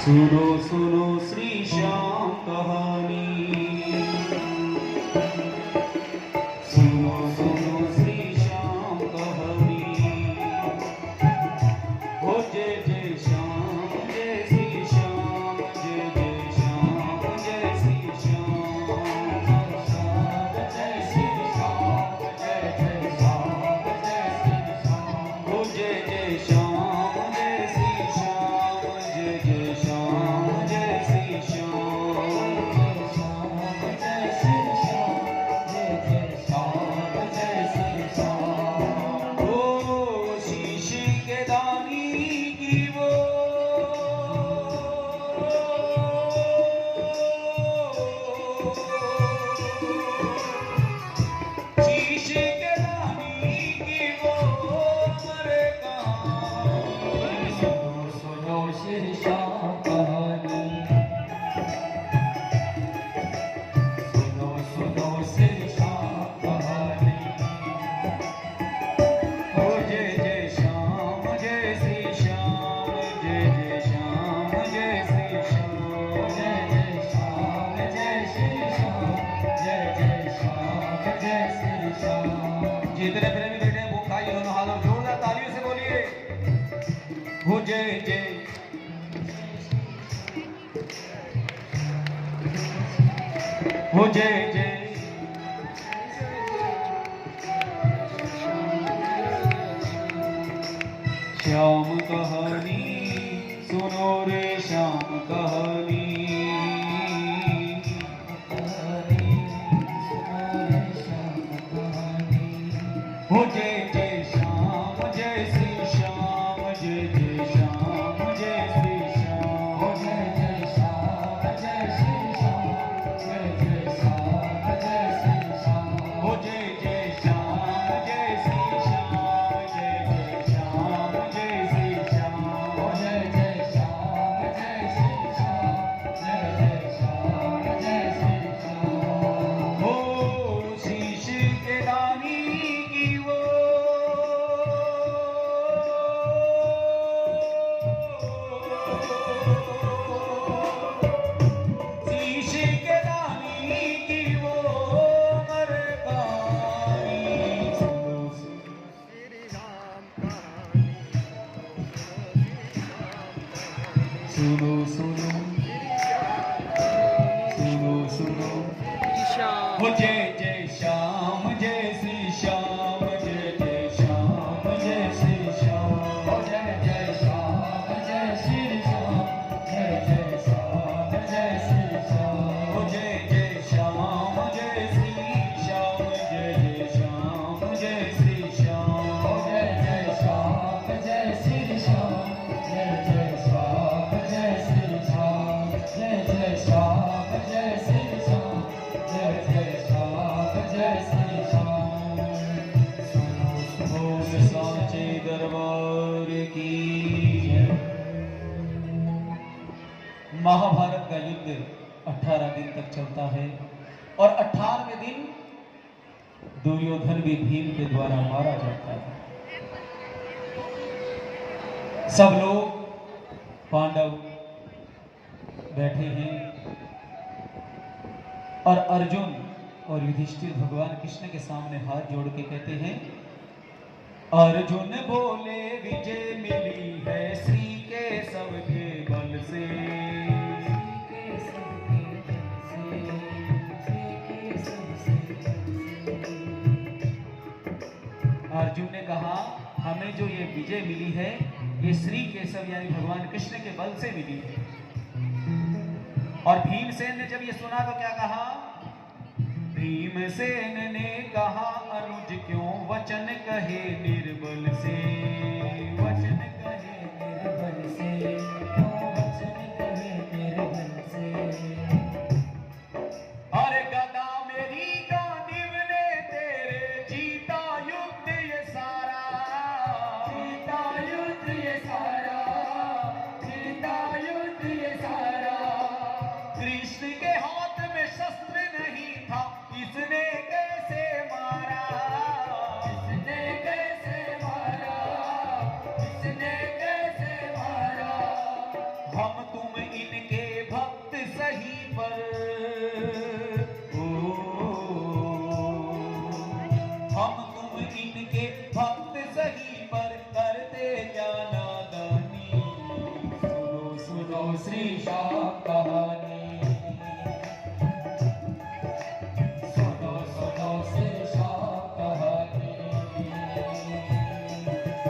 सुनो सुनो श्री श्याम कहानी, सुनो सुनो श्री श्याम कहानी। हो जय जय श्याम जय श्री श्याम, जय जय श्याम जय श्री श्याम, जय श्री श्याम जय जय श्याम जय श्री श्याम। हो जय जय श्याम जय श्री श्याम, जय जय श्याम जय श्री श्याम, जय श्री श्याम जय जय श्याम जय श्री श्याम। ओ शीश के दानी की वो शीश के दानी की वो मरे कहाँ। सुनो सुनो श्री श्याम कहानी, सुनो सुनो श्री श्याम कहानी। हो जय जय श्याम जय श्री श्याम, जय जय श्याम जय श्री श्याम, जय जय श्याम जय श्री श्याम, जय जय श्याम जय श्री श्याम। जितने प्रेमी बैठे हैं वो खाइए दोनों हाथों जोरदार तालियों से बोलिए। हो जय जय हो जय जय श्याम कहानी, सुनो रे श्याम कहानी। हो जय जय श्याम जय श्री श्याम, जय जय श्याम जय श्री श्याम, हो जय जय श्याम जय श्री श्याम, जय जय श्याम जय श्री श्याम। हो जय जय श्याम जय श्री श्याम, जय जय श्याम जय श्री श्याम, हो जय जय श्याम जय श्री श्याम, जय जय श्याम जय श्री श्याम। हो शीश के दानी की वो शीश के दानी की वो मरे कहानी। सुनो सुनो सुनो सुनो हो जय जय श्याम जय श्री श्याम, जय जय श्याम जय श्री श्याम, हो जय जय श्याम जय श्री श्याम, जय जय श्याम जय श्री श्याम। हो जय जय श्याम जय श्री श्याम, जय जय श्याम जय श्री श्याम, हो जय जय श्याम जय श्री श्याम, जय जय श्याम जय श्री श्याम, जय जय श्याम जय श्री श्याम, जय जय श्याम जय श्री श्याम। ओम सांचे दरबार की। महाभारत का युद्ध 18 दिन तक चलता है और 18वें दिन दुर्योधन भी भीम के द्वारा मारा जाता है। सब लोग पांडव बैठे हैं और अर्जुन और युधिष्ठिर भगवान कृष्ण के सामने हाथ जोड़ के कहते हैं, अर्जुन बोले विजय मिली है श्री केशव के बल से। अर्जुन ने कहा हमें जो ये विजय मिली है ये श्री केशव यानी भगवान कृष्ण के बल से मिली है। और भीमसेन ने जब ये सुना तो क्या कहा? भीमसेन ने कहा अनुज क्यों वचन कहे निर्बल से, वचन कहे निर्बल से, वचन कहे निर्बल से। अरे गदा मेरी गांडीव ने तेरे जीता युद्ध ये सारा, जीता युद्ध ये सारा, जीता युद्ध ये सारा। कृष्ण के हाथ में शस्त्र नहीं था, इसने कैसे मारा, इसने कैसे मारा। हम तुम इनके भक्त सही पर, ओ हम तुम इनके भक्त सही पर करते क्या नादानी। सुनो सुनो श्री श्याम कहानी, सुनो सुनो श्री श्याम कहानी।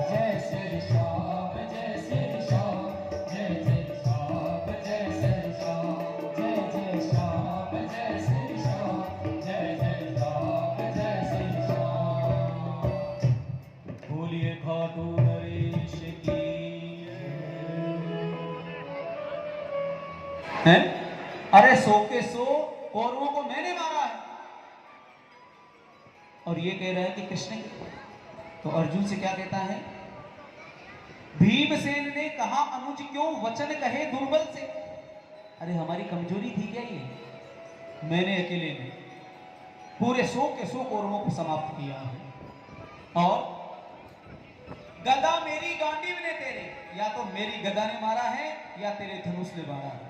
जय श्री श्याम जय श्री श्याम, जय जय श्याम जय श्री श्याम, जय जय श्याम जय श्री श्याम, जय जय श्याम जय श्री श्याम। बोलिए खाटू नरेश की। हैं? अरे सो के सो कौरवों को मैंने मारा है, और ये कह रहा है कि कृष्ण। तो अर्जुन से क्या कहता है? भीमसेन ने कहा अनुज क्यों वचन कहे दुर्बल से। अरे हमारी कमजोरी थी क्या ये? मैंने अकेले ने पूरे 100 के 100 कौरवों को समाप्त किया है। और गदा मेरी गांडीव ने तेरे, या तो मेरी गदा ने मारा है या तेरे धनुष ने मारा है।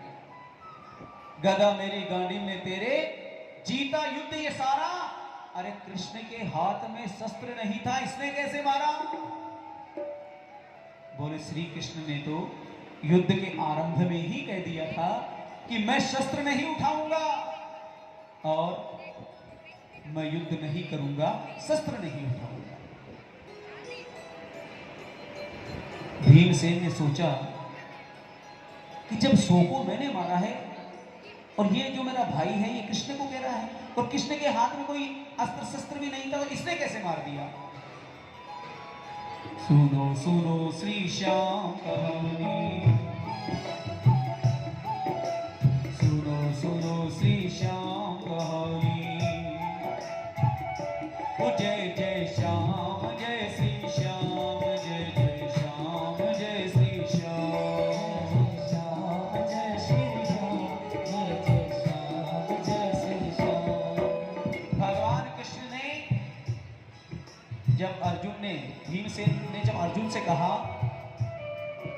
गदा मेरी गांडीव ने तेरे, जीता युद्ध ये सारा। अरे कृष्ण के हाथ में शस्त्र नहीं था, इसने कैसे मारा? बोले श्री कृष्ण ने तो युद्ध के आरंभ में ही कह दिया था कि मैं शस्त्र नहीं उठाऊंगा और मैं युद्ध नहीं करूंगा, शस्त्र नहीं उठाऊंगा। भीमसेन ने सोचा कि जब 100 को मैंने मारा है और ये जो मेरा भाई है ये कृष्ण को कह रहा है, और कृष्ण के हाथ में कोई अस्त्र शस्त्र भी नहीं था, तो इसने कैसे मार दिया? सुनो सुनो श्री श्याम कहानी, सुनो सुनो श्री श्याम कहानी। ओ जय जय श्याम जय श्री श्याम, जय जय श्याम जय श्री श्याम, श्याम जय श्री श्याम, जय जय श्याम जय श्री श्याम। भगवान कृष्ण ने जब अर्जुन ने, भीमसेन ने जब अर्जुन से कहा,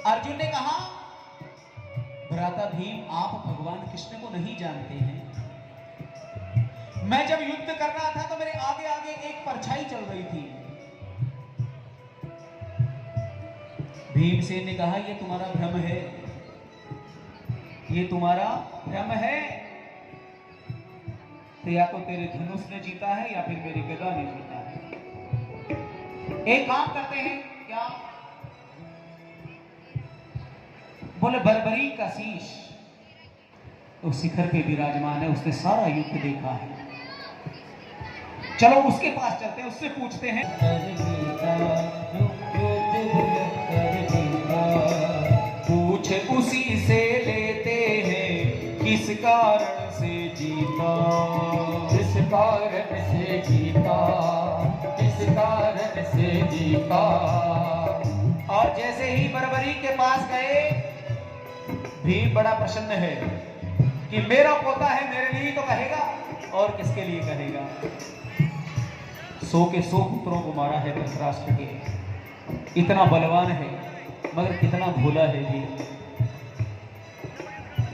अर्जुन ने कहा भ्राता भीम आप भगवान कृष्ण को नहीं जानते हैं। मैं जब युद्ध कर रहा था तो मेरे आगे आगे एक परछाई चल रही थी। भीमसेन ने कहा ये तुम्हारा भ्रम है, ये तुम्हारा भ्रम है। तो या तो तेरे धनुष ने जीता है या फिर मेरी गदा ने जीता है। एक काम करते हैं क्या? बोले बर्बरी का शीश तो शिखर पे विराजमान है, उसने सारा युद्ध देखा है। चलो उसके पास चलते हैं, उससे पूछते हैं। पूछ उसी से लेते हैं किस कारण से जीता, किस कारण से जीता, किस कारण से जीता। और जैसे ही बर्बरी के पास गए, भीम बड़ा प्रसन्न है कि मेरा पोता है, मेरे लिए तो कहेगा, और किसके लिए कहेगा? 100 के 100 पुत्रों को मारा है धृतराष्ट्र के। इतना बलवान है मगर कितना भोला है ये,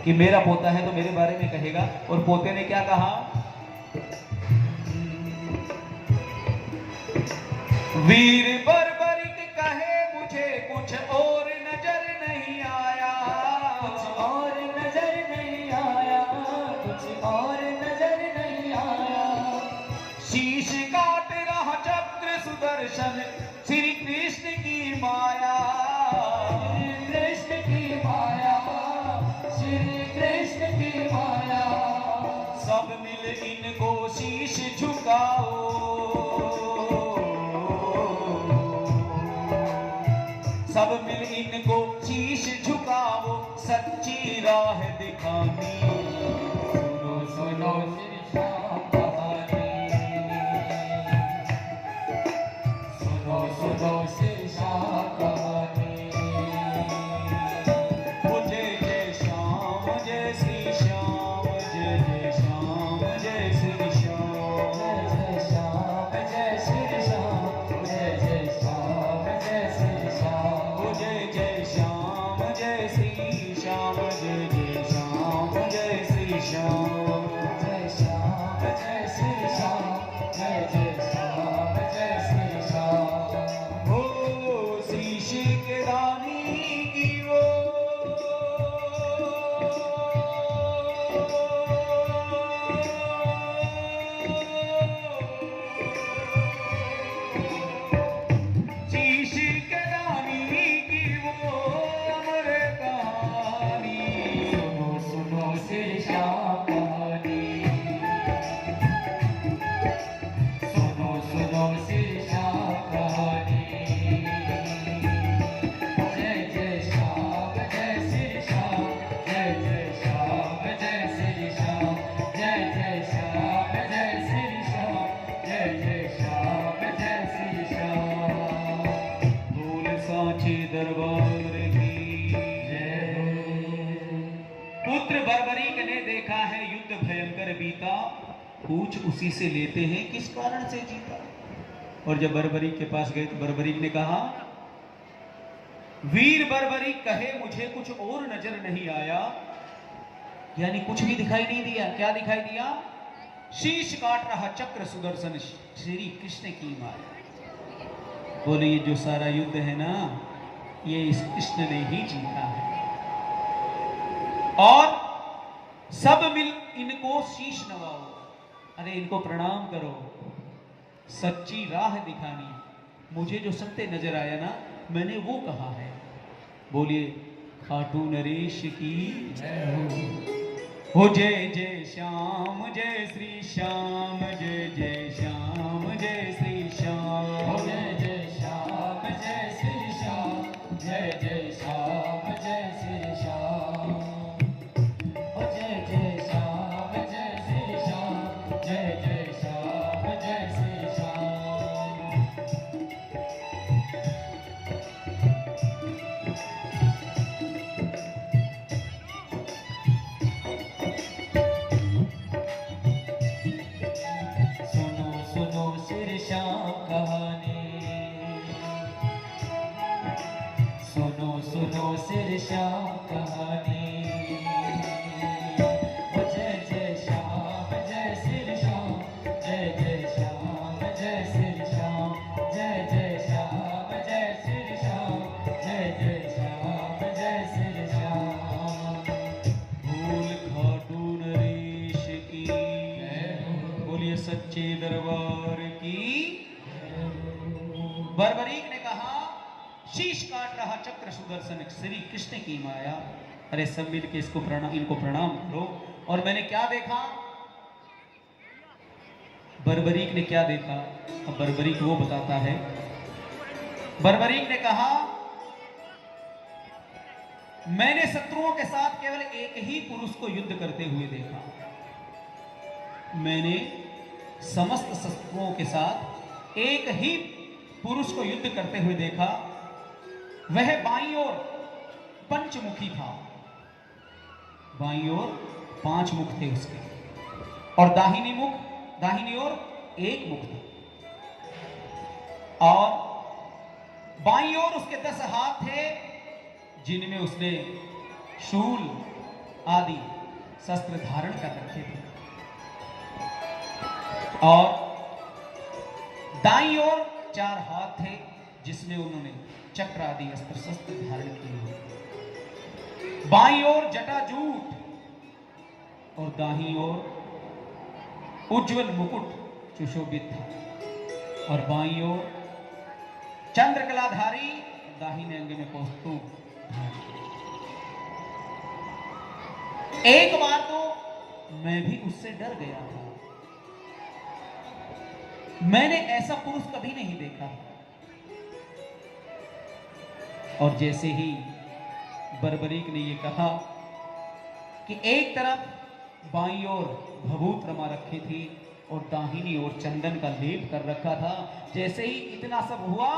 कि मेरा पोता है तो मेरे बारे में कहेगा। और पोते ने क्या कहा? वीर बर्बरिक कहे मुझे कुछ और नजर नहीं आया, कुछ और नजर नहीं आया, कुछ और नजर नहीं आया। शीश काट रहा चक्र सुदर्शन, श्री कृष्ण की माया, कृष्ण की माया, श्री कृष्ण की माया। सब मिल इनको शीश झुकाओ, सब मिल इनको शीश झुकाओ, सच्ची राह दिखानी। सुनो सुनो श्री श्याम कहानी, सुनो सुनो श्री श्याम कहानी। जय जय श्याम जय श्री श्याम, जय जय श्याम जय श्री श्याम, जय जय श्याम जय श्री श्याम, जय जय श्याम जय श्री श्याम, जय जय श्याम जय श्री श्याम। जय जय श्याम जय श्री श्याम जय श्याम जय श्री श्याम जय जय श्याम जय श्री श्याम हो शीश के दानी की वो शीश के दानी की वो अमर कहानी सुनो सुनो श्री श्याम कहानी सुनो सुनो श्री श्याम कहानी जय जय श्याम जय श्री श्याम जय जय श्याम जय श्री श्याम जय जय श्याम जय श्री श्याम जय जय श्याम जय श्री श्याम बोल सांचे दरबार की जय। पुत्र बर्बरीक ने देखा है युद्ध भयंकर बीता, पूछ उसी से लेते हैं किस कारण से जीता। और जब बर्बरीक के पास गए तो बर्बरीक ने कहा, वीर बर्बरीक कहे मुझे कुछ और नजर नहीं आया, यानी कुछ भी दिखाई नहीं दिया। क्या दिखाई दिया? शीश काट रहा चक्र सुदर्शन श्री कृष्ण की माया। बोले ये जो सारा युद्ध है ना, ये इस कृष्ण ने ही जीता है। और सब मिल इनको शीश नवाओ, अरे इनको प्रणाम करो, सच्ची राह दिखानी। मुझे जो सत्य नजर आया ना, मैंने वो कहा है। बोलिए खाटू नरेश की हो जय जय श्याम जय श्री श्याम जय जय श्याम जय श्री श्याम जय जय श्याम जय श्री श्याम जय जय श्याम जय श्री श्याम जय जय श्याम जय श्री श्याम जय जय श्याम जय श्री श्याम। सुनो सुनो श्री श्याम कहानी सुनो सुनो श्री श्याम कहानी जय जय श्याम जय श्री श्याम जय जय श्याम जय श्री श्याम जय जय श्याम जय श्री श्याम जय जय श्याम जय श्री श्याम। भूल खाटू नरेश की बोलिए सच्चे दरबार की। बर्बरीक ने कहा, शीश काट रहा चक्र सुदर्शन श्री कृष्ण की माया। अरे सब मिल के इनको प्रणाम करो। और मैंने क्या देखा? बर्बरीक ने क्या देखा? अब बर्बरीक वो बताता है। बर्बरीक ने कहा, मैंने शत्रुओं के साथ केवल एक ही पुरुष को युद्ध करते हुए देखा। मैंने समस्त शत्रुओं के साथ एक ही पुरुष को युद्ध करते हुए देखा। वह बाईं ओर पंचमुखी था, बाईं ओर 5 मुख थे उसके, और दाहिनी ओर 1 मुख था। और बाईं ओर उसके 10 हाथ थे, जिनमें उसने शूल आदि शस्त्र धारण कर रखे थे। और दाईं ओर 4 हाथ थे, जिसमें उन्होंने चक्र आदि अस्त्र शस्त्र धारण किए। बाईं ओर जटाजूट और दाहिनी ओर उज्जवल मुकुट सुशोभित था। और बाईं ओर चंद्रकलाधारी, दाहिने अंग में कौस्तुभ धारी। एक बार तो मैं भी उससे डर गया था। मैंने ऐसा पुरुष कभी नहीं देखा। और जैसे ही बर्बरीक ने ये कहा कि एक तरफ बाईं ओर भभूत रमा रखी थी और दाहिनी ओर चंदन का लेप कर रखा था, जैसे ही इतना सब हुआ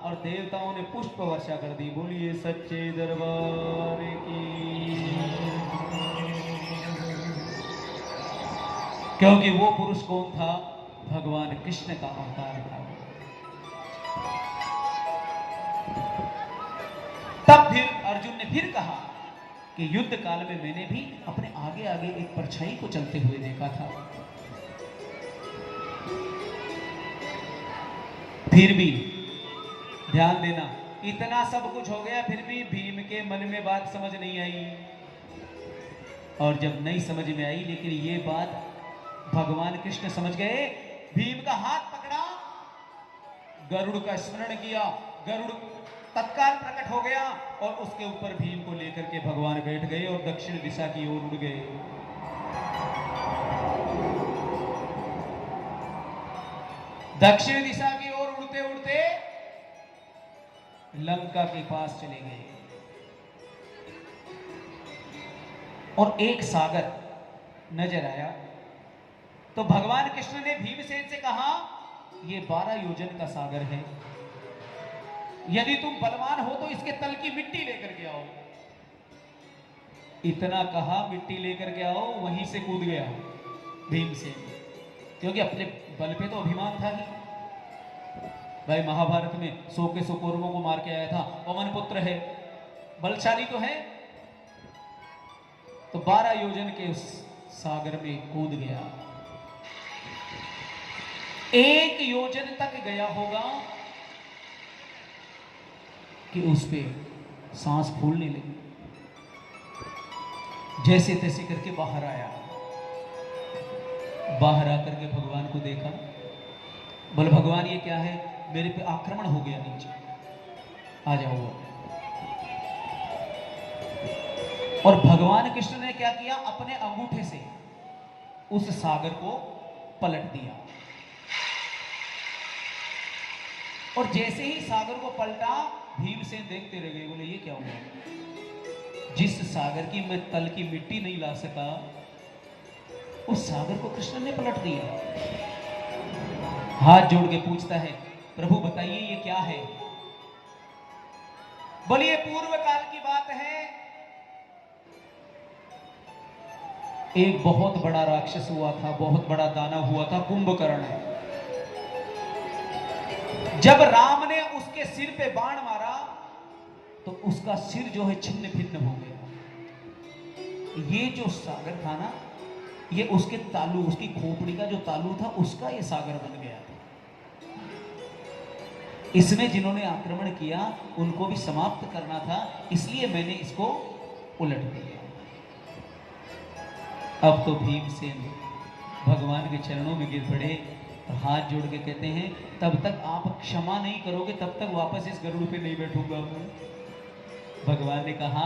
और देवताओं ने पुष्प वर्षा कर दी। बोलिए सच्चे दरबार की। क्योंकि वो पुरुष कौन था? भगवान कृष्ण का अवतार था। तब फिर अर्जुन ने फिर कहा कि युद्ध काल में मैंने भी अपने आगे आगे एक परछाई को चलते हुए देखा था, फिर भी ध्यान देना, इतना सब कुछ हो गया फिर भी भीम के मन में बात समझ नहीं आई। और जब नहीं समझ में आई, लेकिन ये बात भगवान कृष्ण समझ गए। भीम का हाथ पकड़ा, गरुड़ का स्मरण किया, गरुड़ तत्काल प्रकट हो गया और उसके ऊपर भीम को लेकर के भगवान बैठ गए और दक्षिण दिशा की ओर उड़ गए। दक्षिण दिशा की ओर उड़ते उड़ते लंका के पास चले गए और एक सागर नजर आया। तो भगवान कृष्ण ने भीमसेन से कहा, यह 12 योजन का सागर है, यदि तुम बलवान हो तो इसके तल की मिट्टी लेकर के आओ। इतना कहा, मिट्टी लेकर के आओ, वहीं से कूद गया भीमसेन, क्योंकि अपने बल पे तो अभिमान था ही। भाई महाभारत में 100 के 100 कौरवों को मार के आया था, पवन पुत्र है, बलशाली तो है। तो 12 योजन के उस सागर में कूद गया। 1 योजन तक गया होगा कि उस पे सांस फूलने लगी। जैसे तैसे करके बाहर आया, बाहर आकर के भगवान को देखा, बोले भगवान ये क्या है, मेरे पे आक्रमण हो गया, नीचे आ जाओ। और भगवान कृष्ण ने क्या किया, अपने अंगूठे से उस सागर को पलट दिया। और जैसे ही सागर को पलटा, भीमसेन देखते रह गए, बोले ये क्या हुआ, जिस सागर की मैं तल की मिट्टी नहीं ला सका, उस सागर को कृष्ण ने पलट दिया। हाथ जोड़ के पूछता है, प्रभु बताइए ये क्या है। बोलिए पूर्व काल की बात है, एक बहुत बड़ा राक्षस हुआ था, बहुत बड़ा दानव हुआ था, कुंभकर्ण। जब राम ने उसके सिर पे बाण मारा तो उसका सिर जो है छिन्न भिन्न हो गया। ये जो सागर था ना, ये उसके तालू, उसकी खोपड़ी का जो तालू था, उसका ये सागर बन गया था। इसमें जिन्होंने आक्रमण किया उनको भी समाप्त करना था, इसलिए मैंने इसको उलट दिया। अब तो भीमसेन भगवान के चरणों में गिर पड़े और हाथ जोड़ के कहते हैं, तब तक आप क्षमा नहीं करोगे तब तक वापस इस गरुड़ पे नहीं बैठूंगा मैं। भगवान ने कहा,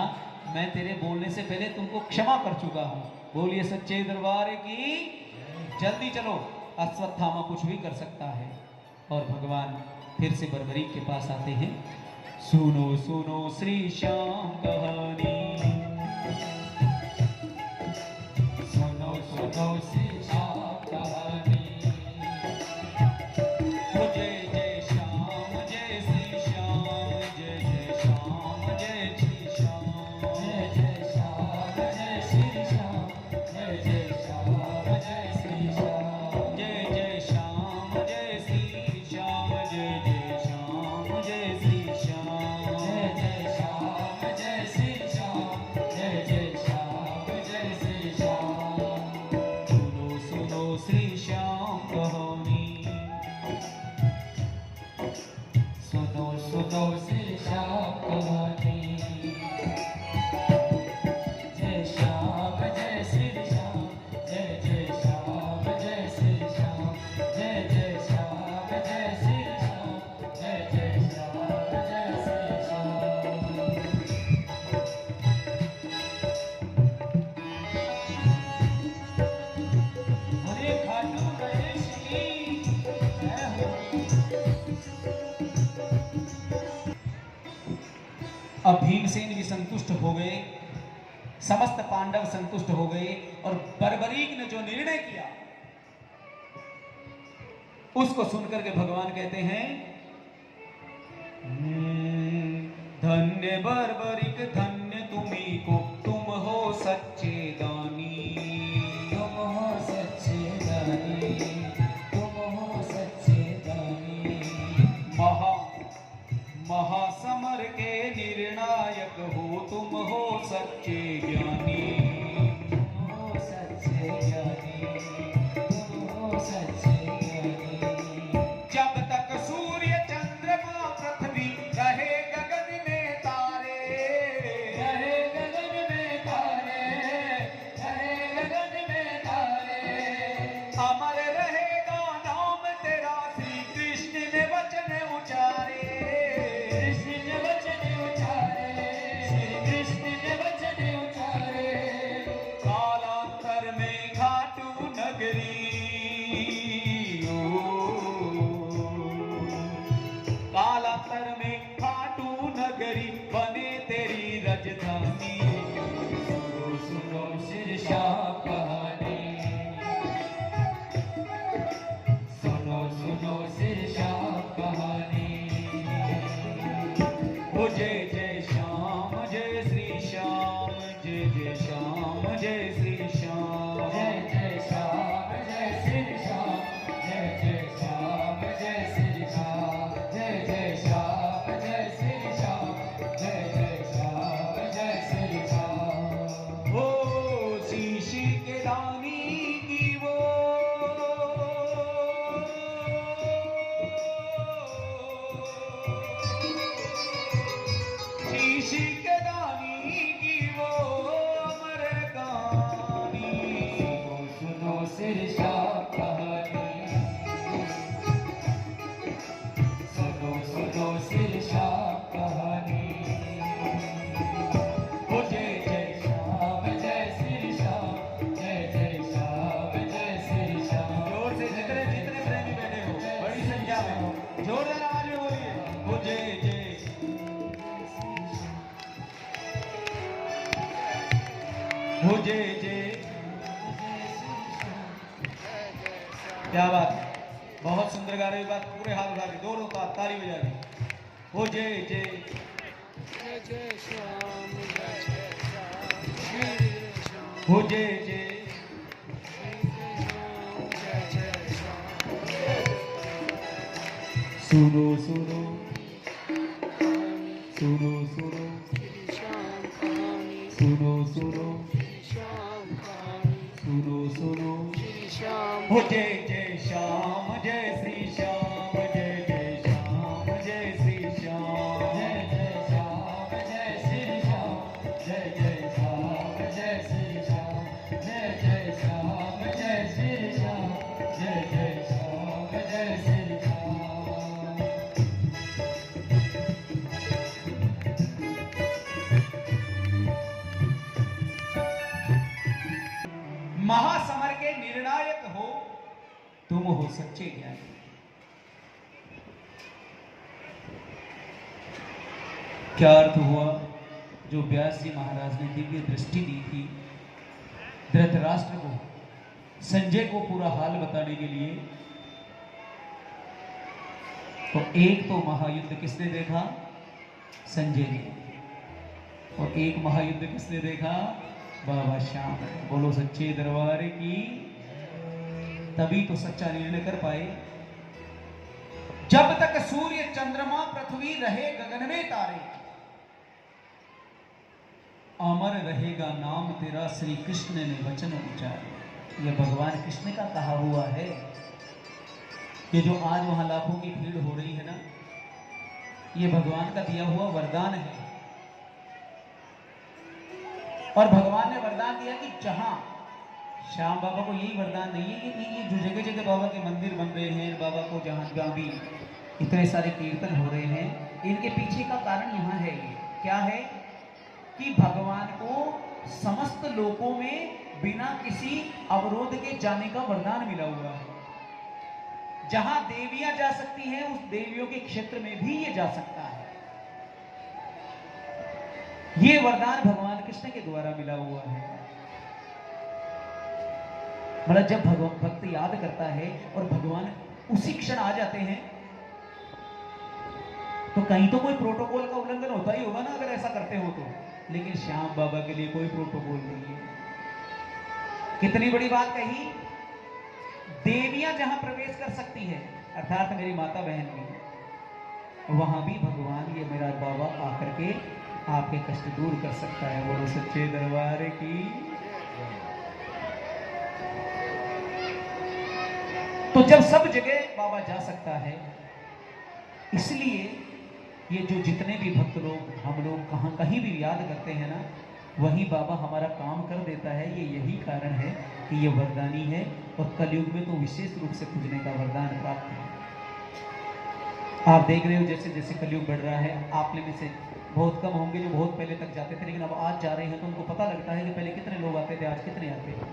मैं तेरे बोलने से पहले तुमको क्षमा कर चुका हूं। बोलिए सच्चे दरबार की, जल्दी चलो, अश्वत्थामा कुछ भी कर सकता है। और भगवान फिर से बर्बरीक के पास आते हैं। सुनो सुनो श्री श्याम कहानी, सुनो सुनो श्री श्याम कहानी। जय जय श्याम, जय श्री श्याम, जय जय श्याम, जय श्री श्याम, जय जय श्याम, जय श्री श्याम, जय जय श्याम, जय श्री श्याम, जय जय श्याम, जय श्री श्याम, जय जय श्याम, जय श्री श्याम, जय जय श्याम, जय श्री श्याम, जय जय श्याम, जय श्री श्याम। सुनो सुनो श्री श्याम कहानी, सुनो सुनो श्री श्याम कहानी। जय श्याम, जय श्री श्याम, जय जय श्याम, जय श्री श्याम, जय जय श्याम, जय श्री श्याम, जय जय श्याम, जय श्री श्याम। हरे खाटू गणेश की जय हो। अब भीमसेन भी संतुष्ट हो गए, समस्त पांडव संतुष्ट हो गए और बर्बरीक ने जो निर्णय किया उसको सुनकर के भगवान कहते हैं, धन्य बर्बरीक, धन्य तुम्ही को, तुम हो सच्चे दानी, तुम हो सच्चे दानी, तुम हो सच्चे दानी। महासमर के निर्णायक हो, तुम हो सच्चे जय जय। क्या बात है, बहुत सुंदर गा रही बात, पूरे हाथ उठा के दोनों का ताली बजा रही। हो जय जय। जय जय श्याम जय जय श्याम हो जय जय। सुनो सुनो सुनो सुनो सुनो सुनो सुनो सुनो। हो जय जय श्याम जय श्री श्याम जय जय श्याम जय श्री श्याम जय जय श्याम जय श्री श्याम जय जय श्याम जय श्री श्याम जय जय श्याम जय श्री श्याम जय जय श्याम जय श्री श्याम। महासमर के निर्णायक हो तुम, हो सच्चे ज्ञानी। क्या अर्थ हुआ जो व्यास जी महाराज ने दिव्य दृष्टि दी थी धृतराष्ट्र को, संजय को पूरा हाल बताने के लिए। तो एक तो महायुद्ध किसने देखा? संजय ने। और एक महायुद्ध किसने देखा? बाबा श्याम। बोलो सच्चे दरबार की। तभी तो सच्चा निर्णय कर पाए। जब तक सूर्य चंद्रमा पृथ्वी रहे गगन में तारे, अमर रहेगा नाम तेरा, श्री कृष्ण ने वचन उच्चारे। यह भगवान कृष्ण का कहा हुआ है। ये जो आज वहां लाखों की भीड़ हो रही है ना, ये भगवान का दिया हुआ वरदान है। और भगवान ने वरदान दिया कि जहां श्याम बाबा को यही वरदान नहीं है कि ये जो जगह जगह बाबा के मंदिर बन रहे हैं, बाबा को जहां भी इतने सारे कीर्तन हो रहे हैं, इनके पीछे का कारण यहाँ है। ये क्या है कि भगवान को समस्त लोकों में बिना किसी अवरोध के जाने का वरदान मिला हुआ है। जहां देवियां जा सकती हैं, उस देवियों के क्षेत्र में भी ये जा सकता है। ये वरदान भगवान कृष्ण के द्वारा मिला हुआ है। मतलब जब भक्त याद करता है और भगवान उसी क्षण आ जाते हैं, तो कहीं तो कोई प्रोटोकॉल का उल्लंघन होता ही होगा ना, अगर ऐसा करते हो तो। लेकिन श्याम बाबा के लिए कोई प्रोटोकॉल नहीं है। कितनी बड़ी बात कही। देवियां जहां प्रवेश कर सकती है, अर्थात मेरी माता बहन भी, वहां भी भगवान ये मेरा बाबा आकर के आपके कष्ट दूर कर सकता है। बोलो सच्चे दरबार की। तो जब सब जगह बाबा जा सकता है, इसलिए ये जो जितने भी भक्त लोग, हम लोग कहीं भी याद करते हैं ना, वही बाबा हमारा काम कर देता है। ये यही कारण है कि ये वरदानी है। और कलयुग में तो विशेष रूप से पूजने का वरदान प्राप्त है। आप देख रहे हो जैसे जैसे कलयुग बढ़ रहा है, आप में से बहुत कम होंगे जो बहुत पहले तक जाते थे, लेकिन अब आज जा रहे हैं तो उनको पता लगता है कि पहले कितने लोग आते थे, आज कितने आते हैं।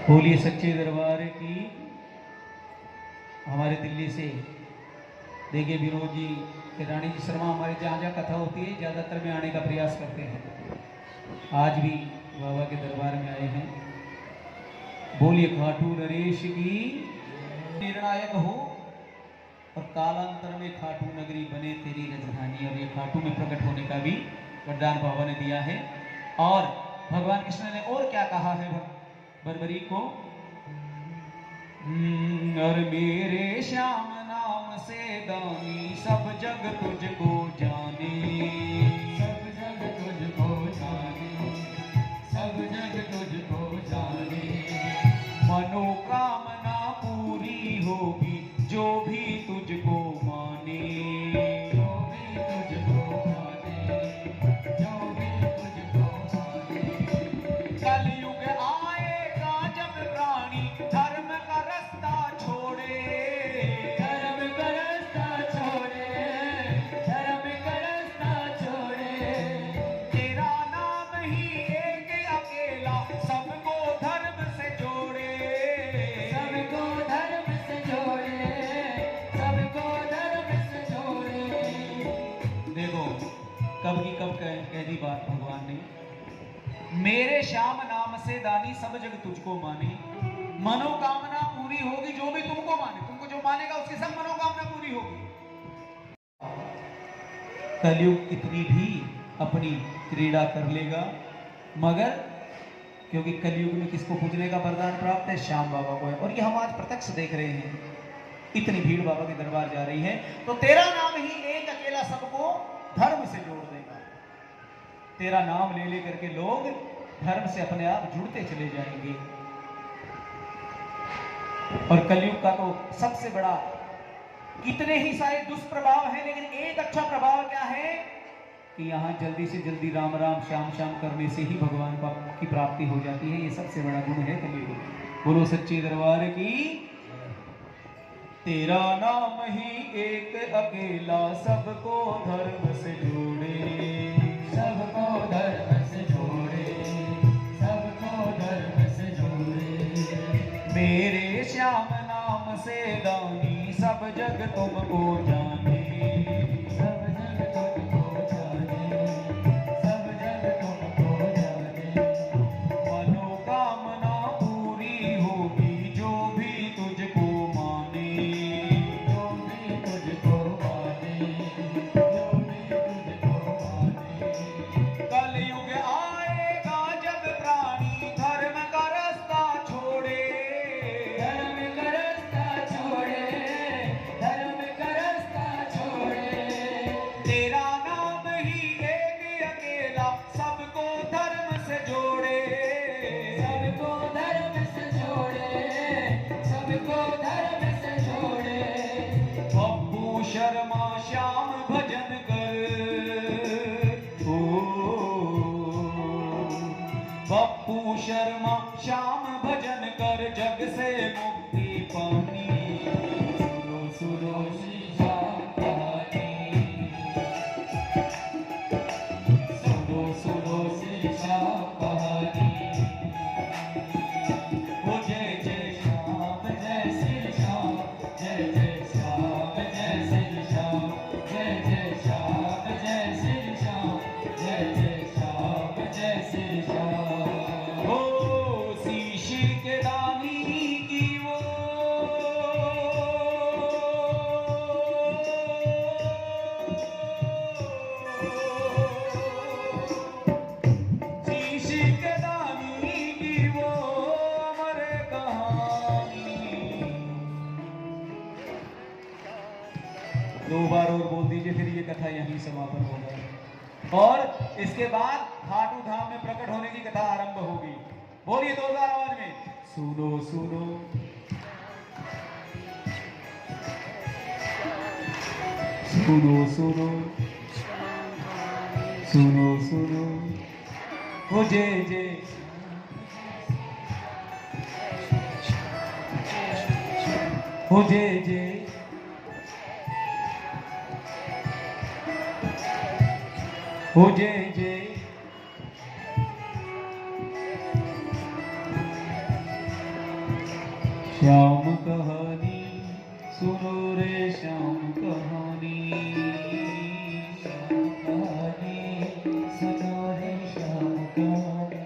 बोलिए सच्चे दरबार की। हमारे दिल्ली से देखिए विनोद जी, रानी जी शर्मा, हमारी जहाँ जहाँ कथा होती है ज़्यादातर में आने का प्रयास करते हैं। आज भी बाबा के दरबार में आए हैं। बोलिए खाटू नरेश की। निर्णायक हो और कालांतर में खाटू नगरी बने तेरी राजधानी। और ये खाटू में प्रकट होने का भी वरदान बाबा ने दिया है। और भगवान कृष्ण ने और क्या कहा है बरबरी को? और मेरे श्याम नाम से दानी सब जग तुझको जाने, सब जग तुझको जाने, सब जग तुझको जाने। मनोकामना पूरी होगी जो भी तुझको माने, जो भी तुझको माने, जो भी तुझको माने। कलयुग आएगा जब प्राणी धर्म का रास्ता छोड़े, धर्म का रास्ता छोड़े, धर्म का रास्ता छोड़े। मेरे श्याम नाम से दानी सब जग तुझको माने, मनोकामना पूरी होगी जो भी तुमको माने, तुमको जो मानेगा उसकी सब मनोकामना पूरी होगी। कलयुग कितनी भी अपनी क्रीड़ा कर लेगा, मगर क्योंकि कलयुग में किसको पूजने का वरदान प्राप्त है? श्याम बाबा को है। और ये हम आज प्रत्यक्ष देख रहे हैं, इतनी भीड़ बाबा के दरबार जा रही है। तो तेरा नाम ही एक अकेला सबको धर्म से जोड़ देगा। तेरा नाम ले लेकर के लोग धर्म से अपने आप जुड़ते चले जाएंगे। और कलयुग का तो सबसे बड़ा, कितने ही सारे दुष्प्रभाव हैं, लेकिन एक अच्छा प्रभाव क्या है कि यहाँ जल्दी से जल्दी राम राम श्याम श्याम करने से ही भगवान की प्राप्ति हो जाती है। ये सबसे बड़ा गुण है कलयुग। बोलो सच्चे दरबार की। तेरा नाम ही एक अकेला सबको धर्म से जोड़े, सबको धर्म से जोड़े, सबको धर्म से जोड़े। मेरे श्याम नाम से दानी सब जग तुमको जाने, सब जग तुमको जाने, सब जग तुमको जाने। मनोकामना पूरी होगी जो भी तुझको माने, जो भी तुझको माने, जो भी तुझको माने। कलयुग आएगा जब प्राणी धर्म का रास्ता छोड़े, धर्म का रास्ता छोड़े, धर्म का रास्ता छोड़े। तेरा नाम ही एक अकेला सबको धर्म से जोड़े, सबको धर्म से जोड़े, सबको धर्म से जोड़े। पप्पू शर्मा श्याम भजन कर, ओ पप्पू शर्मा श्याम भजन कर जग से मुक्ति पानी। सुनो सुनो श्री श्याम कहानी, सुनो सुनो श्री श्याम कहानी। ओ जय जय श्याम, जय श्री श्याम, जय जय श्याम, जय श्री श्याम, जय जय श्याम, जय श्री श्याम, जय जय श्याम, जय श्री श्याम। ओ शीशी के दानी की वो शीशी के दानी की वो अमर कहानी। दो बार और बोल दीजिए, फिर ये कथा यहीं समापन होगा। और इसके बाद खाटू धाम में प्रकट होने की कथा आरंभ होगी। बोलिए जोरदार आवाज में, सुनो सुनो सुनो सुनो सुनो सुनो। ओ जय जय, ओ जय जय, ओ जय जय। श्याम कहानी सुनो रे, श्याम कहानी, श्याम कहानी, सुनो रे श्याम कहानी।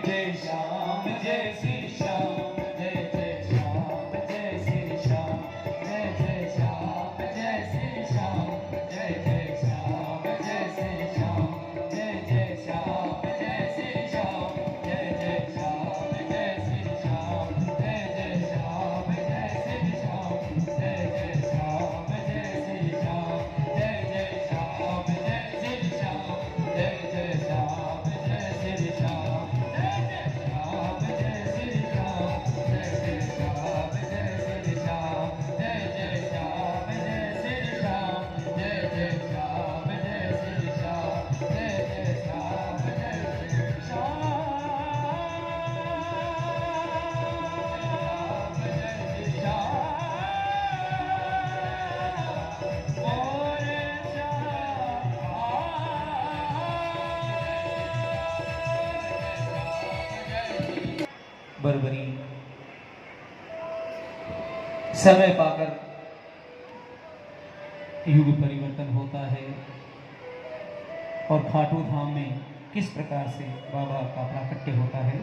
जय श्याम जय श्री श्याम, जय जय श्याम, जय श्री श्याम, जय जय श्याम, जय श्री श्याम, जय जय श्याम, जय श्री श्याम, जय जय श्याम, जय श्री श्याम, जय जय श्याम, जय श्री श्याम, जय जय श्याम, जय श्री श्याम, जय जय श्याम, जय श्री श्याम, जय जय श्याम, जय श्री श्याम, जय जय श्याम, जय श्री श्याम, जय जय श्याम, जय श्री श्याम, जय जय श्याम, जय श्री श्याम, जय जय श्याम, जय श्री श्याम, जय जय श्याम, जय श्री श्याम, जय जय श्याम, जय श्री श्याम, जय श्री श्याम। बरबरी समय पाकर युग परिवर्तन होता है और खाटू धाम में किस प्रकार से बाबा का प्राकट्य होता है।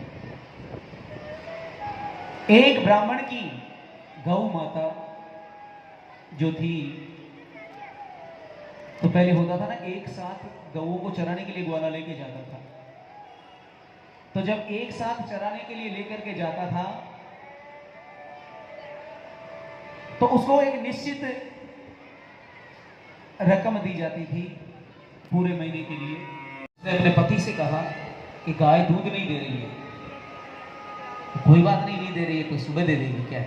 एक ब्राह्मण की गौ माता जो थी, तो पहले होता था ना, एक साथ गौओं को चराने के लिए ग्वाला लेके जाता था। तो जब एक साथ चराने के लिए लेकर के जाता था तो उसको एक निश्चित रकम दी जाती थी पूरे महीने के लिए। उसने अपने पति से कहा कि गाय दूध नहीं दे रही है। कोई बात नहीं, नहीं दे रही है तो सुबह दे देगी क्या।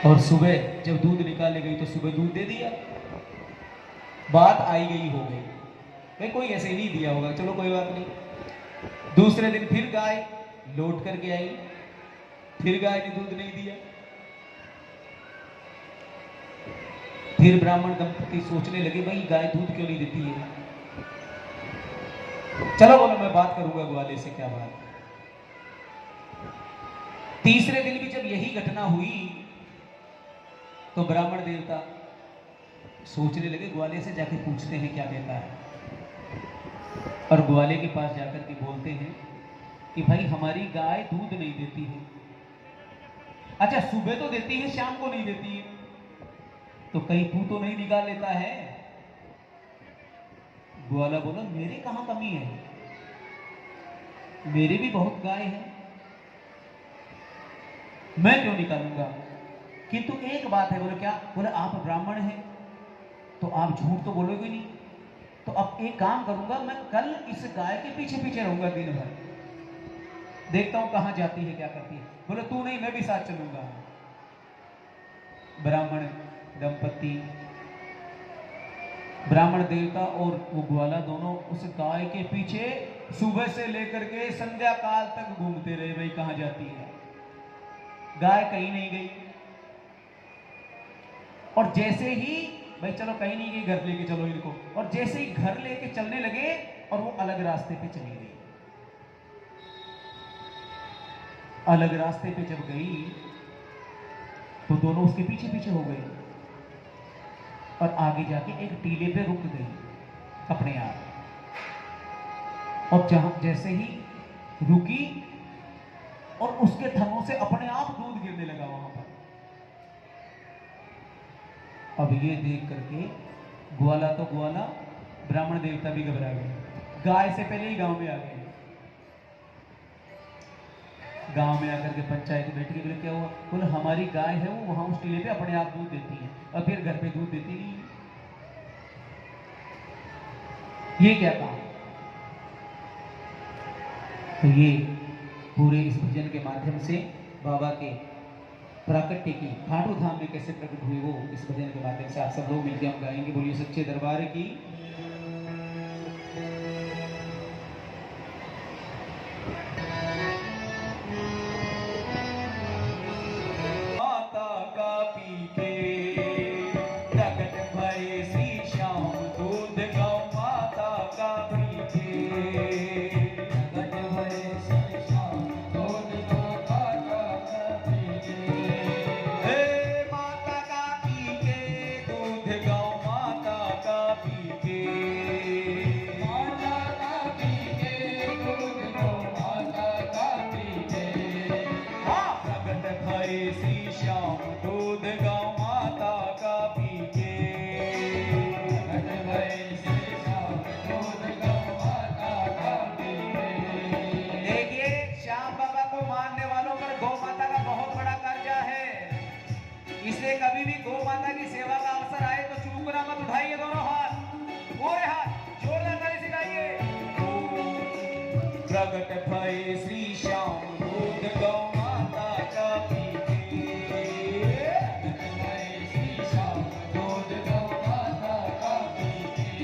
और सुबह जब दूध निकाले गई तो सुबह दूध दे दिया। बात आई गई हो गई, भाई कोई ऐसे नहीं दिया होगा, चलो कोई बात नहीं। दूसरे दिन फिर गाय लौट करके आई, फिर गाय ने दूध नहीं दिया। फिर ब्राह्मण दंपति सोचने लगे, भाई गाय दूध क्यों नहीं देती है। चलो बोलो मैं बात करूंगा ग्वाले से, क्या बात। तीसरे दिन भी जब यही घटना हुई तो ब्राह्मण देवता सोचने लगे, ग्वाले से जाके पूछते हैं क्या कहता है। और ग्वाले के पास जाकर के बोलते हैं कि भाई हमारी गाय दूध नहीं देती है। अच्छा सुबह तो देती है, शाम को नहीं देती है, तो कहीं तू तो नहीं निकाल लेता है। ग्वाला बोला, मेरे कहां कमी है, मेरे भी बहुत गाय है, मैं क्यों निकालूंगा। किंतु एक बात है। बोले क्या। बोले आप ब्राह्मण हैं तो आप झूठ तो बोलोगे नहीं, तो अब एक काम करूंगा, मैं कल इस गाय के पीछे पीछे रहूंगा दिन भर, देखता हूं कहां जाती है क्या करती है। बोले तू नहीं, मैं भी साथ चलूंगा। ब्राह्मण दंपति, ब्राह्मण देवता और वो ग्वाला दोनों उस गाय के पीछे सुबह से लेकर के संध्या काल तक घूमते रहे, भाई कहां जाती है। गाय कहीं नहीं गई। और जैसे ही भाई चलो कहीं नहीं गई, घर लेके चलो इनको, और जैसे ही घर लेके चलने लगे और वो अलग रास्ते पे चली गई। अलग रास्ते पे जब गई तो दोनों उसके पीछे पीछे हो गए और आगे जाके एक टीले पे रुक गई अपने आप। और जहां जैसे ही रुकी और उसके थनों से अपने आप दूध गिरने लगा वहां पर। अब ये देख करके ग्वाला तो ग्वाला, ब्राह्मण देवता भी घबरा गए। गाय से पहले ही गांव में आ गए। गांव में आकर के पंचायत बैठ के बोले क्या हुआ। बोले हमारी गाय है वो वहां उस टीले पे अपने आप दूध देती है और फिर घर पे दूध देती नहीं है, ये क्या काम। तो ये पूरे इस भजन के माध्यम से बाबा के प्राकट्य की खाटू धाम में कैसे प्रकट हुए वो इस भजन के माध्यम से आप सब लोग मिलकर हम गाएंगे। बोलिए सच्चे दरबार की। माता का पीके प्रकट भये श्री श्याम दूध गौ माता का पीके। प्रकट भये श्री श्याम दूध गौ माता का पीके। हे माता का पीके दूध गौ माता का पीके। माता का पीके दूध गौ माता का पीके। हाँ प्रकट भये श्री श्याम दूध गौ माता का पीके। प्रकट भये श्री श्याम दूध गौ माता का पीके। देखिए श्याम बाबा को मानने वालों पर गौ माता का बहुत बड़ा कर्जा है, इसलिए कभी भी गौ माता की सेवा का अवसर आए तो चूकना मत। उठाइए दोनों हाथ, पूरे हाथ जोरदार ताली से गाइए। प्रकट भये श्री श्याम दूध गौ माता का पीके। प्रकट भये श्री श्याम दूध गौ माता का पीके।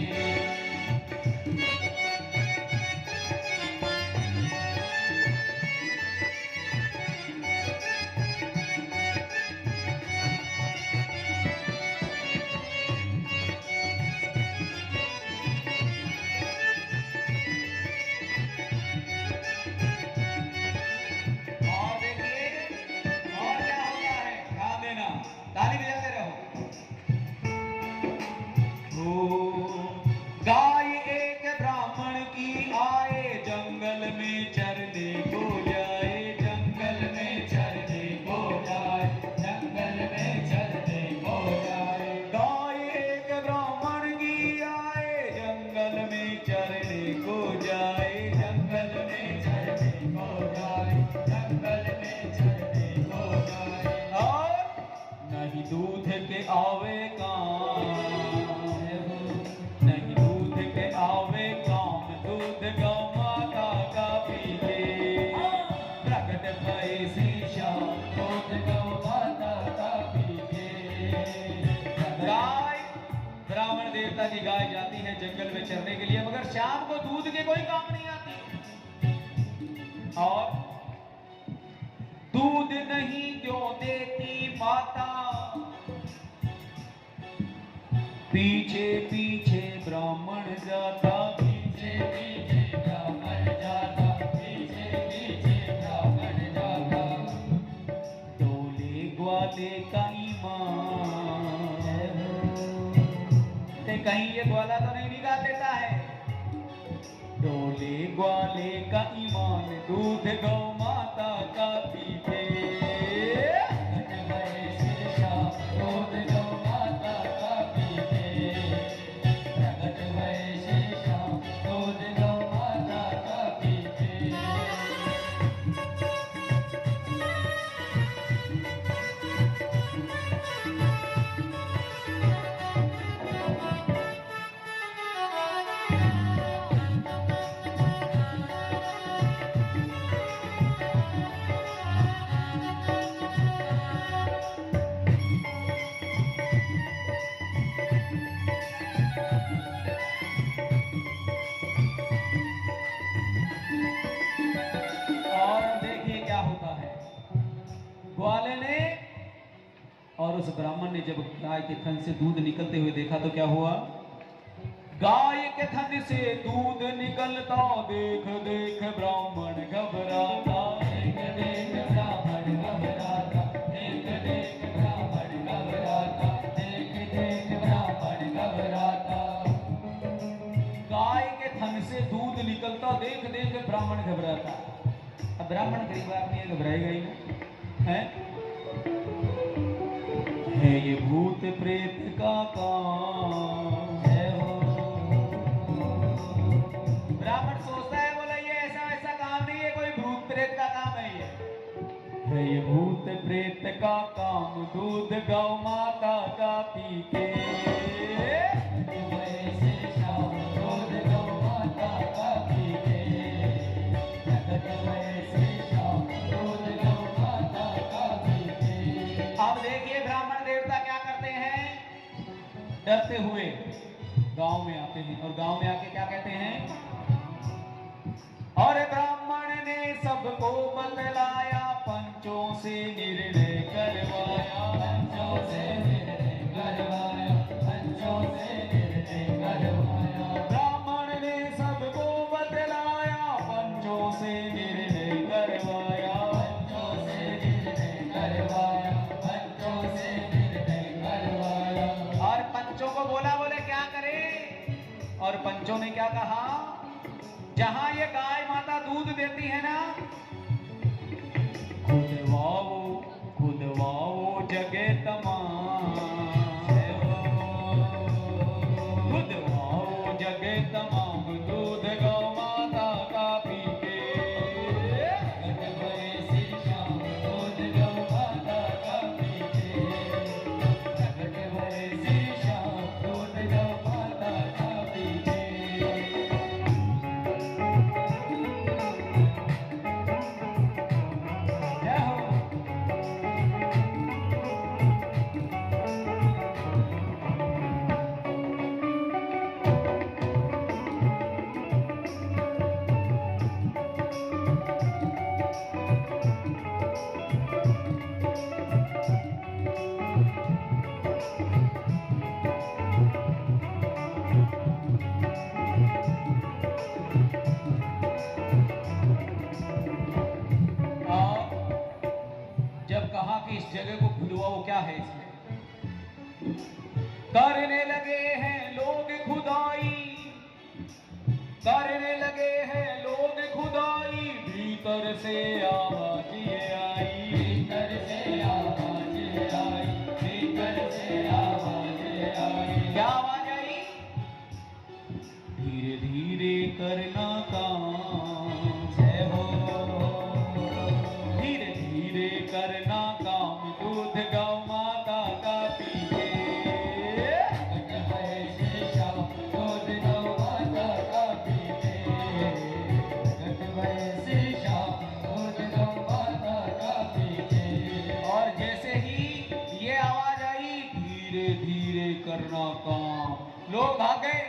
में चरने के लिए, मगर शाम को दूध के कोई काम नहीं आती। और दूध नहीं क्यों देती माता, पीछे पीछे ब्राह्मण जाता, पीछे पीछे ब्राह्मण जाता, पीछे पीछे ब्राह्मण जाता। डोले ग्वाले का ईमान, कहीं ये ग्वाला तो नहीं निकाल देता है। डोले ग्वाले का ईमान, दूध गौ माता का पीते। दूध गौ माता का पीते, प्रगट भय शेषा, दूध गौ माता का पीते। ग्वाले ने और उस ब्राह्मण ने जब गाय के थन से दूध निकलते हुए देखा तो क्या हुआ? गाय के थन से दूध निकलता देख देख ब्राह्मण घबराता, देख देख ब्राह्मण घबराता, देख देख ब्राह्मण घबराता, देख देख ब्राह्मण घबराता। गाय के थन से दूध निकलता देख देख ब्राह्मण घबराता। अब ब्राह्मण गरीब आदमी है, घबराएगा ही ना, है ये भूत प्रेत का काम है हो। ब्राह्मण सोचता है, बोला ये ऐसा ऐसा काम नहीं है, कोई भूत प्रेत का काम है ये भूत प्रेत का काम, दूध गौ माता का पीते। डरते हुए गांव में आते हैं और गांव में आके क्या कहते हैं? और ब्राह्मण ने सबको बतलाया, पंचों से निर्णय करवाया, पंचों से निर्णय करवाया, पंचों से निर्णय करवाया। ब्राह्मण ने सबको बतलाया, पंचों से निर्णय करवाया, पंचों से निर्णय करवाया, पंचों से निर्णय करवाया। और पंचों को बोला, बोले क्या करे? और पंचों ने क्या कहा? जहां ये गाय माता दूध देती है ना, खुदवाओ जगे तमाम, खुदवाओ जगे तमाम, दूध गौ माता का पीके। प्रगट भय शेषा, दूध गौ माता का पीते। प्रगट भय शेषा, दूध गौ माता का पीते। जय हो। जब कहा कि इस जगह को खुदवाओ, क्या है इसमें? करने लगे हैं लोग खुदाई, करने लगे हैं लोग खुदाई, भीतर से आवाज ये आई, भीतर से आवाज आई, भीतर से आवाज आई। क्या आवाज आई? धीरे धीरे करना काम, जय हो। धीरे धीरे करना काम, दूध गौ माता का पीके। प्रगट भय शेषा, दूध गौ माता का पीते। प्रगट भय शेषा, दूध गौ माता का पीते। और जैसे ही ये आवाज आई, धीरे धीरे करना काम, लोग भाग गए।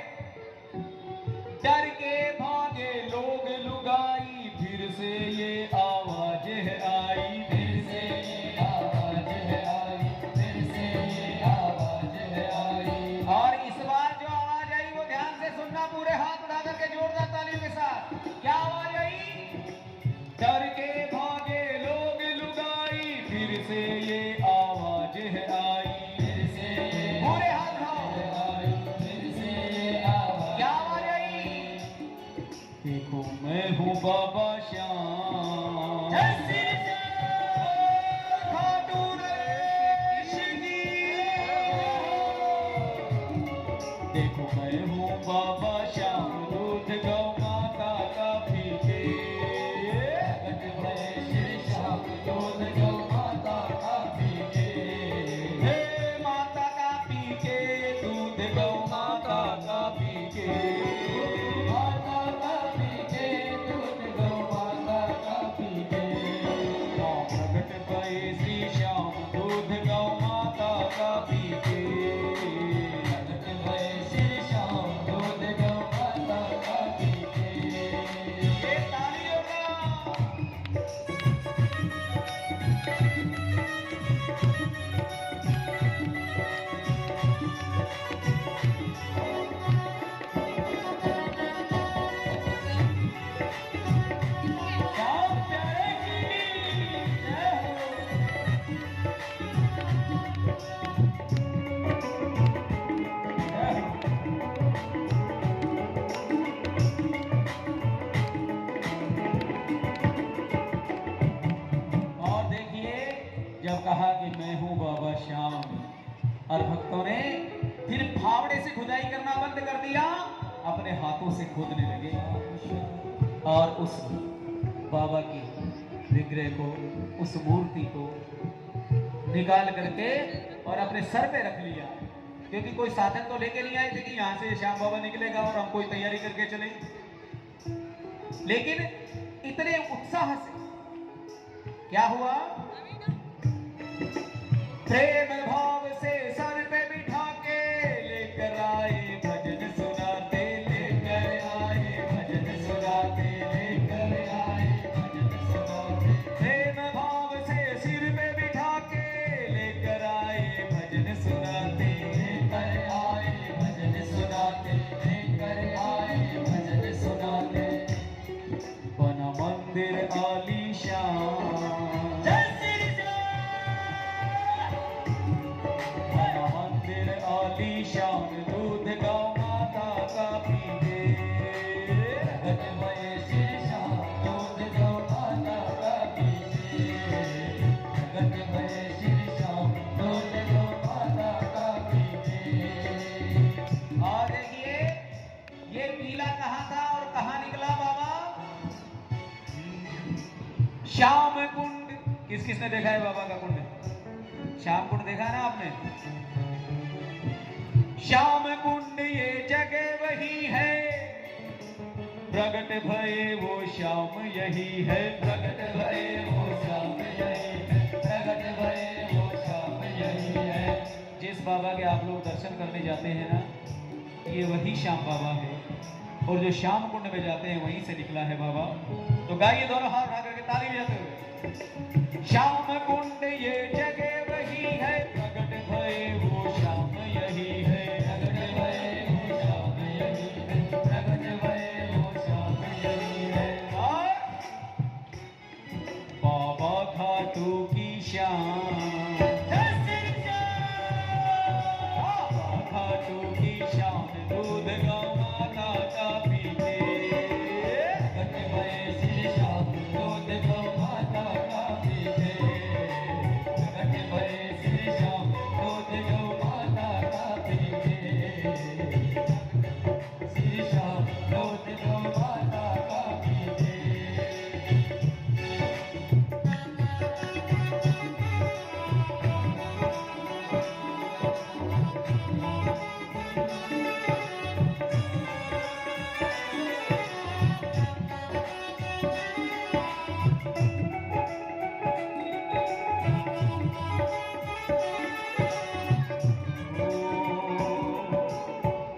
देखो मैं हूँ बाबा श्याम। जय श्री श्याम खाटू नरेश की। देखो मैं हूँ बाबा श्याम, दूध गौ माता का पीके। प्रगट भये श्री श्याम दूध गौ माता का पीके। हे माता का पीके, दूध गौ माता का पीके। माता का पीके दूध गौ माता का पीके। प्रगट भये श्री श्याम दूध गौ माता का पीके। प्रगट भये श्री श्याम दूध गौ माता का पीके। ये तालियों का श्याम प्यारे की जय हो। और देखिए, जब कहा कि मैं हूं बाबा श्याम, और भक्तों ने फिर फावड़े से खुदाई करना बंद कर दिया, अपने हाथों से खोदने लगे और उस बाबा की विग्रह को, उस मूर्ति को निकाल करके और अपने सर पे रख लिया। क्योंकि कोई साधन तो लेके नहीं आए थे कि यहाँ से श्याम बाबा निकलेगा और हम कोई तैयारी करके चले। लेकिन इतने उत्साह से क्या हुआ, प्रेम भाव से सर पे बिठा के लेकर आए भजन सुनाते, लेकर आए भजन सुनाते, लेकर आए भजन सुनाते। प्रेम भाव से सिर पे बिठा के लेकर आए भजन सुनाते, लेकर आए भजन सुनाते, लेकर आए भजन सुनाते। बना मंदिर आलीशान। जय श्री श्याम बना मंदिर आलीशान, दूध गौ माता का पीके। प्रगट भये श्री श्याम दूध गौ माता का पीके। प्रगट भये श्री श्याम दूध गौ माता का पीके। और देखिए, ये पीला कहाँ था और कहाँ निकला बाबा? श्याम कुंड। किस किसने देखा है बाबा का कुंड? श्याम कुंड देखा ना आपने? श्याम कुंड ये जगह वही है, प्रगट भये वो श्याम यही है। प्रगट भये वो श्याम यही है। प्रगट भये वो श्याम यही है। जिस बाबा के आप लोग दर्शन करने जाते हैं ना, ये वही श्याम बाबा है। और जो श्याम कुंड में जाते हैं वहीं से निकला है बाबा। तो गाइए दोनों हाथ उठा करके ताली बजाते हुए। श्याम कुंड ये जगह वही है, प्रगट भये वो श्याम यही है। प्रगट भये वो श्याम यही है। प्रगट भये वो श्याम यही है। और बाबा खाटू की श्याम। जय श्री श्याम बाबा खाटू की श्याम, दूध गौ माता का पीके। प्रगट भये श्री श्याम दूध गौ माता का पीके। प्रगट भये श्री श्याम दूध गौ माता का पीके। श्री श्याम दूध गौ माता का पीके।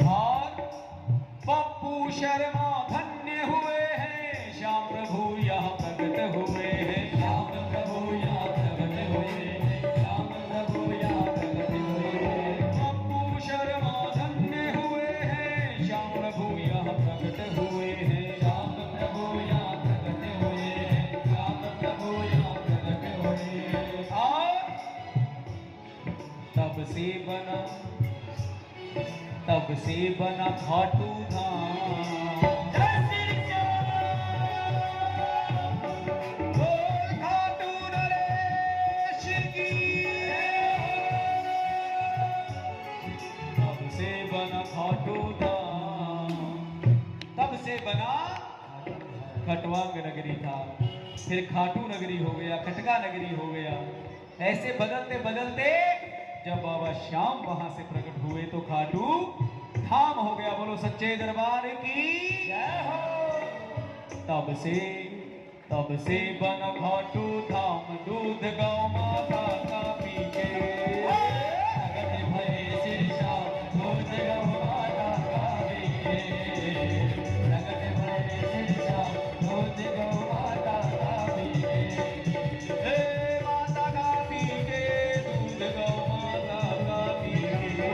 और पप्पू शर्मा धन्य हुए हैं, श्याम प्रभु यहाँ प्रकट हुए हैं। श्याम प्रभु यहाँ प्रगट हुए हैं। श्याम प्रभु यहाँ प्रगट हुए हैं। पप्पू शर्मा धन्य हुए हैं, श्याम प्रभु यहाँ प्रकट हुए हैं। श्याम प्रभु यहाँ प्रगट हुए हैं। श्याम प्रभु यहाँ प्रगट हुए हैं। और तब से बना खाटू धाम। जय श्री श्याम गया खटवांग नगरी था, फिर खाटू नगरी हो गया, खटका नगरी हो गया। ऐसे बदलते बदलते जब बाबा श्याम वहां से प्रकट हुए तो खाटू धाम हो गया। बोलो सच्चे दरबार की जय हो। तब से बन खाटू धाम, दूध गौ माता का पी के प्रकट भये श्री श्याम, दूध गौ माता का पी के प्रकट भये श्री श्याम, दूध गौ माता का पी के। हे माता का पी के, दूध गौ माता का पी के,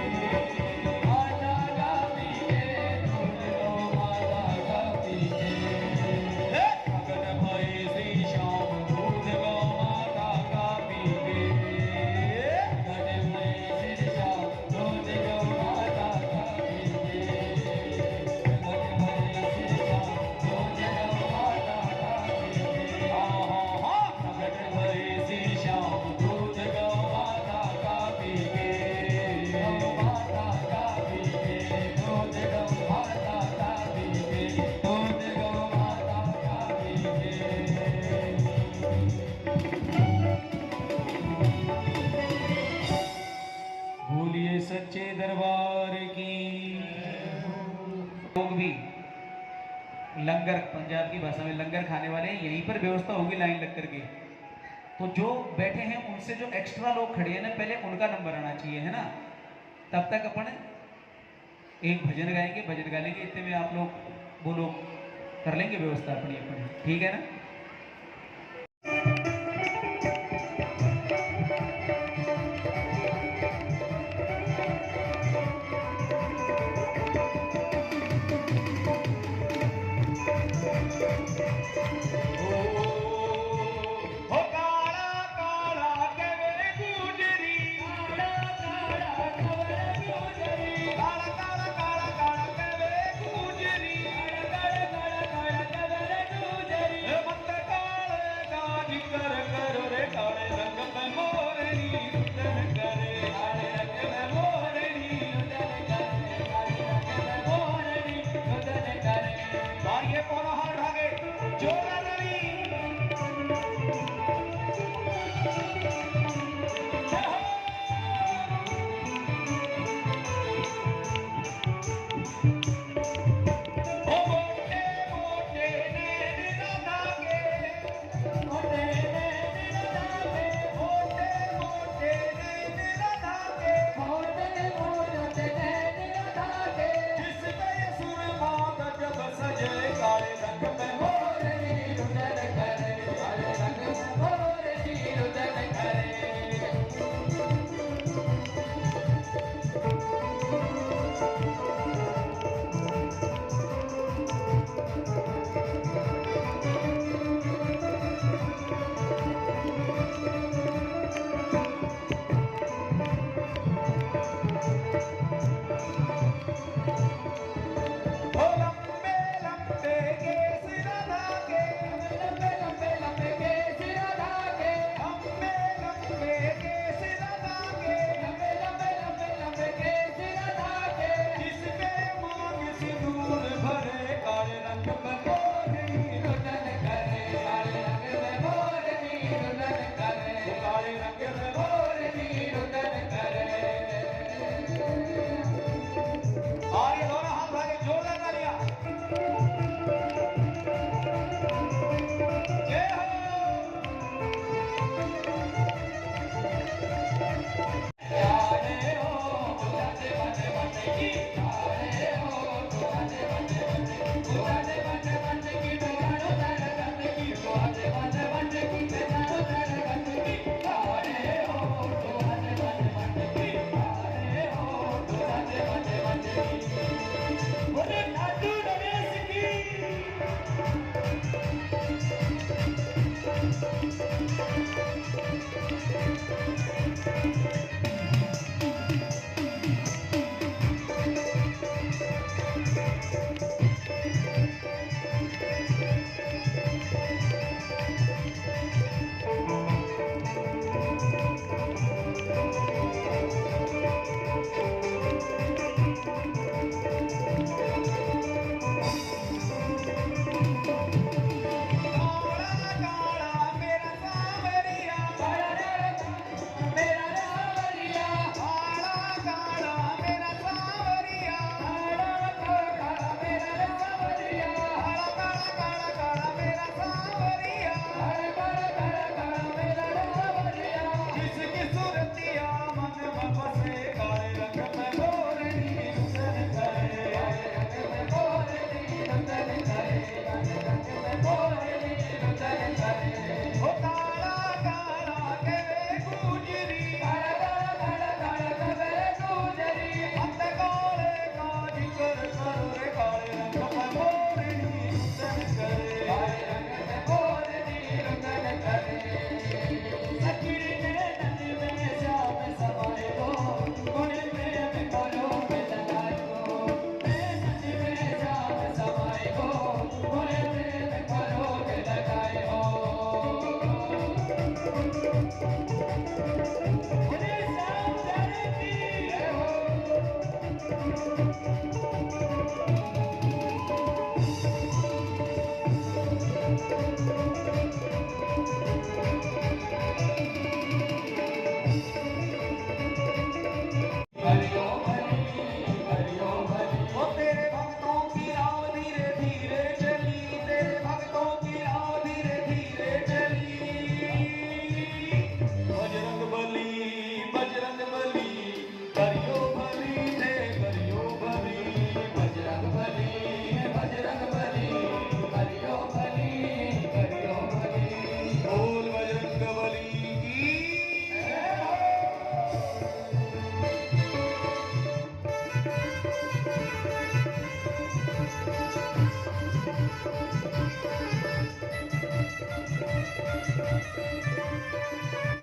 माता का पी के, दूध गौ माता का पी के। प्रकट भये श्री श्याम, दूध गौ माता का पी के, प्रकट भये श्री श्याम, दूध गौ माता का पी के, प्रकट भये श्री श्याम, दूध गौ माता का पी के। प्रकट भये श्री श्याम, दूध गौ माता का पी के, गौ माता का पी के, दूध गौ माता का पी के, दूध गौ माता का पी के। बोलिए सच्चे दरबार की। लोग भी लंगर, पंजाब की भाषा में लंगर खाने वाले हैं, यहीं पर व्यवस्था होगी लाइन लग करके। तो जो बैठे हैं उनसे जो एक्स्ट्रा लोग खड़े हैं ना, पहले उनका नंबर आना चाहिए, है ना। तब तक अपन एक भजन गाएंगे, भजन गा लेंगे, इतने में आप लोग वो लोग कर लेंगे व्यवस्था अपनी अपनी, ठीक है ना। ओ काला काला कवे गुजरी, काला काला कवे गुजरी, काला काला काला काला कवे गुजरी, काला काला काला कवे गुजरी। मत काले का जिक्र करो रे, काले रंग में मोरनी रुदन करे, काले रंग में मोरनी रुदन करे, काले रंग में मोरनी रुदन करे। बारिये पोना हाथ आगे जोरा नहीं। ओ मोटे मोटे नैन राधा के, मोटे नैन राधा के, मोटे मोटे नैन राधा के, मोटे मोटे नैन राधा के। जिसमें सुरमा गजब सजे, काले रंग में मोरनी रुदन करे, काले रंग में मोरनी रुदन करे। ओ लंबे लंबे केस राधा के, लंबे लंबे लंबे केस राधा के, लंबे लंबे केस राधा के, लंबे लंबे लंबे लंबे केस राधा के। जिसपे मांग सिंदूर भरे, काले रंग में मोरनी रुदन करे, काले रंग में मोरनी रुदन करे, काले रंग में मोरनी रुदन करे। और ये दोनों हाथ आगे जोरदार तालियां। जय हो। प्यारे हो तुझे बंदे बंदे की, प्यारे हो तुझे बंदे बंदे, तुझे बंदे बंदे की बेगानो तेरे बंदे की, तुझे बंदे बंदे की बेगानो तेरे बंदे की। प्यारे हो तुझे बंदे बंदे की, प्यारे हो तुझे बंदे बंदे की। बोले खाटू नरेश की।